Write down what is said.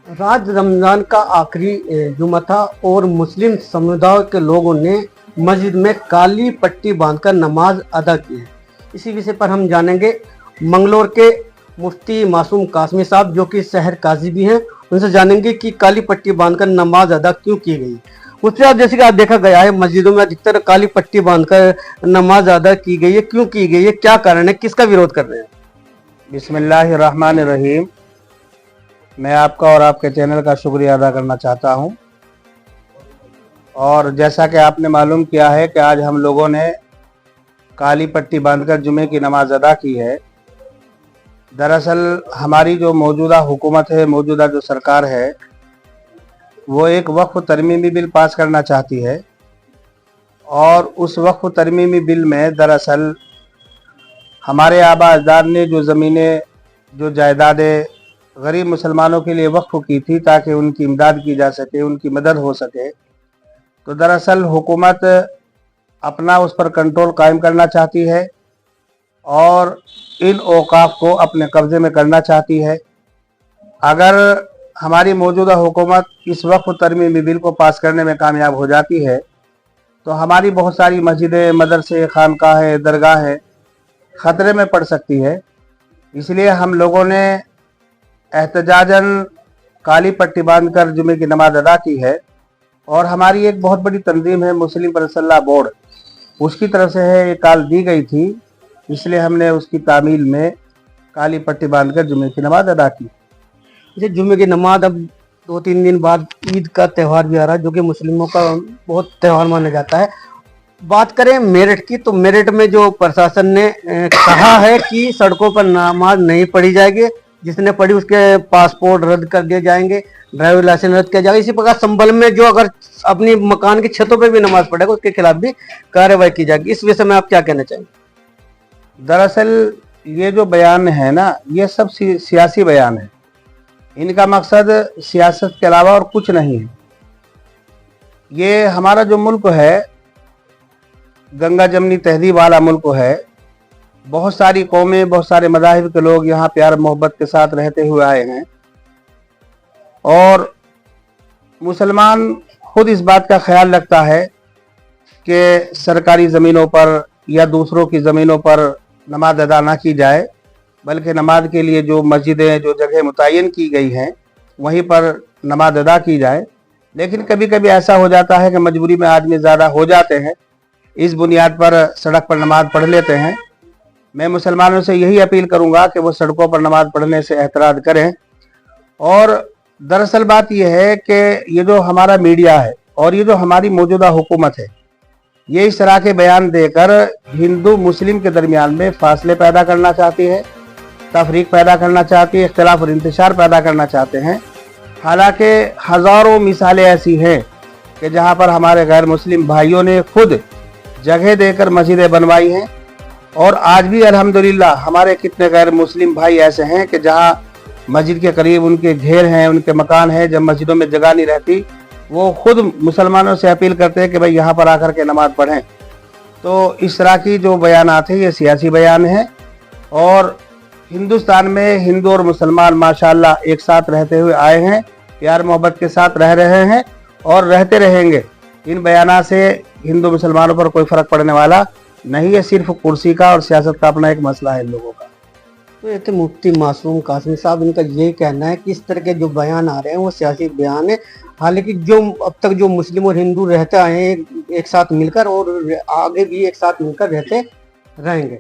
रात रमजान का आखिरी जुमा था और मुस्लिम समुदाय के लोगों ने मस्जिद में काली पट्टी बांधकर नमाज अदा की है। इसी विषय पर हम जानेंगे मंगलौर के मुफ्ती मासूम कासमी साहब, जो कि शहर काजी भी हैं। उनसे जानेंगे कि काली पट्टी बांधकर नमाज अदा क्यों की गई। उससे आप जैसे कि आप देखा गया है मस्जिदों में अधिकतर काली पट्टी बांधकर नमाज अदा की गई है, क्यों की गई है, क्या कारण है, किसका विरोध कर रहे हैं? बिस्मिल्लाहिर्रहमानिर्रहीम। मैं आपका और आपके चैनल का शुक्रिया अदा करना चाहता हूं। और जैसा कि आपने मालूम किया है कि आज हम लोगों ने काली पट्टी बांधकर जुमे की नमाज अदा की है। दरअसल हमारी जो मौजूदा हुकूमत है, मौजूदा जो सरकार है, वो एक वक्फ तरमीमी बिल पास करना चाहती है। और उस वक्फ तरमीमी बिल में दरअसल हमारे आबा अजदाद ने जो ज़मीनें, जो जायदादें गरीब मुसलमानों के लिए वक्फ की थी ताकि उनकी इमदाद की जा सके, उनकी मदद हो सके, तो दरअसल हुकूमत अपना उस पर कंट्रोल कायम करना चाहती है और इन औकाफ को अपने कब्ज़े में करना चाहती है। अगर हमारी मौजूदा हुकूमत इस वक्फ तरमीमी बिल को पास करने में कामयाब हो जाती है तो हमारी बहुत सारी मस्जिदें, मदरसे, खानकाहें, दरगाहें ख़तरे में पड़ सकती है। इसलिए हम लोगों ने एहतजाजन काली पट्टी बांध कर जुमे की नमाज अदा की है। और हमारी एक बहुत बड़ी तंजीम है मुस्लिम परसल्ला बोर्ड, उसकी तरफ से है ये कॉल दी गई थी, इसलिए हमने उसकी तामील में काली पट्टी बांध कर जुमे की नमाज अदा की। जैसे जुमे की नमाज अब 2-3 दिन बाद ईद का त्यौहार भी आ रहा है, जो कि मुस्लिमों का बहुत त्यौहार माना जाता है। बात करें मेरठ की, तो मेरठ में जो प्रशासन ने कहा है कि सड़कों पर नमाज नहीं पढ़ी जाएगी, जिसने पढ़ी उसके पासपोर्ट रद्द कर दिए जाएंगे, ड्राइवर लाइसेंस रद्द किया जाएगा। इसी प्रकार संभल में जो अगर अपनी मकान की छतों पर भी नमाज पढ़ेगा उसके खिलाफ भी कार्रवाई की जाएगी। इस विषय में आप क्या कहना चाहेंगे? दरअसल ये जो बयान है ना, ये सब सियासी बयान है। इनका मकसद सियासत के अलावा और कुछ नहीं है। ये हमारा जो मुल्क है, गंगा जमनी तहजीब वाला मुल्क है। बहुत सारी कौमें, बहुत सारे मज़ाहिब के लोग यहाँ प्यार मोहब्बत के साथ रहते हुए आए हैं। और मुसलमान खुद इस बात का ख्याल रखता है कि सरकारी ज़मीनों पर या दूसरों की ज़मीनों पर नमाज अदा ना की जाए, बल्कि नमाज के लिए जो मस्जिदें, जो जगह मुतय्यन की गई हैं वहीं पर नमाज अदा की जाए। लेकिन कभी कभी ऐसा हो जाता है कि मजबूरी में आदमी ज़्यादा हो जाते हैं, इस बुनियाद पर सड़क पर नमाज पढ़ लेते हैं। मैं मुसलमानों से यही अपील करूंगा कि वो सड़कों पर नमाज पढ़ने से एतराज़ करें। और दरअसल बात यह है कि ये जो हमारा मीडिया है और ये जो हमारी मौजूदा हुकूमत है, ये इस तरह के बयान देकर हिंदू मुस्लिम के दरमियान में फासले पैदा करना चाहती है, तफरीक पैदा करना चाहती है, इख्तिलाफ और इंतशार पैदा करना चाहते हैं। हालांकि हज़ारों मिसालें ऐसी हैं कि जहाँ पर हमारे गैर मुस्लिम भाइयों ने खुद जगह देकर मस्जिदें बनवाई हैं। और आज भी अल्हम्दुलिल्लाह हमारे कितने गैर मुस्लिम भाई ऐसे हैं कि जहाँ मस्जिद के करीब उनके घेर हैं, उनके मकान हैं, जब मस्जिदों में जगह नहीं रहती वो खुद मुसलमानों से अपील करते हैं कि भाई यहाँ पर आकर के नमाज पढ़ें। तो इस तरह की जो बयानात है ये सियासी बयान है। और हिंदुस्तान में हिंदू और मुसलमान माशाअल्लाह एक साथ रहते हुए आए हैं, प्यार मोहब्बत के साथ रह रहे हैं और रहते रहेंगे। इन बयानात से हिंदू मुसलमानों पर कोई फ़र्क पड़ने वाला नहीं है, सिर्फ कुर्सी का और सियासत का अपना एक मसला है इन लोगों का। तो ये थे मुफ्ती मासूम कासमी साहब। इनका यही कहना है कि इस तरह के जो बयान आ रहे हैं वो सियासी बयान है। हालांकि जो अब तक जो मुस्लिम और हिंदू रहते आए हैं एक साथ मिलकर, और आगे भी एक साथ मिलकर रहते रहेंगे।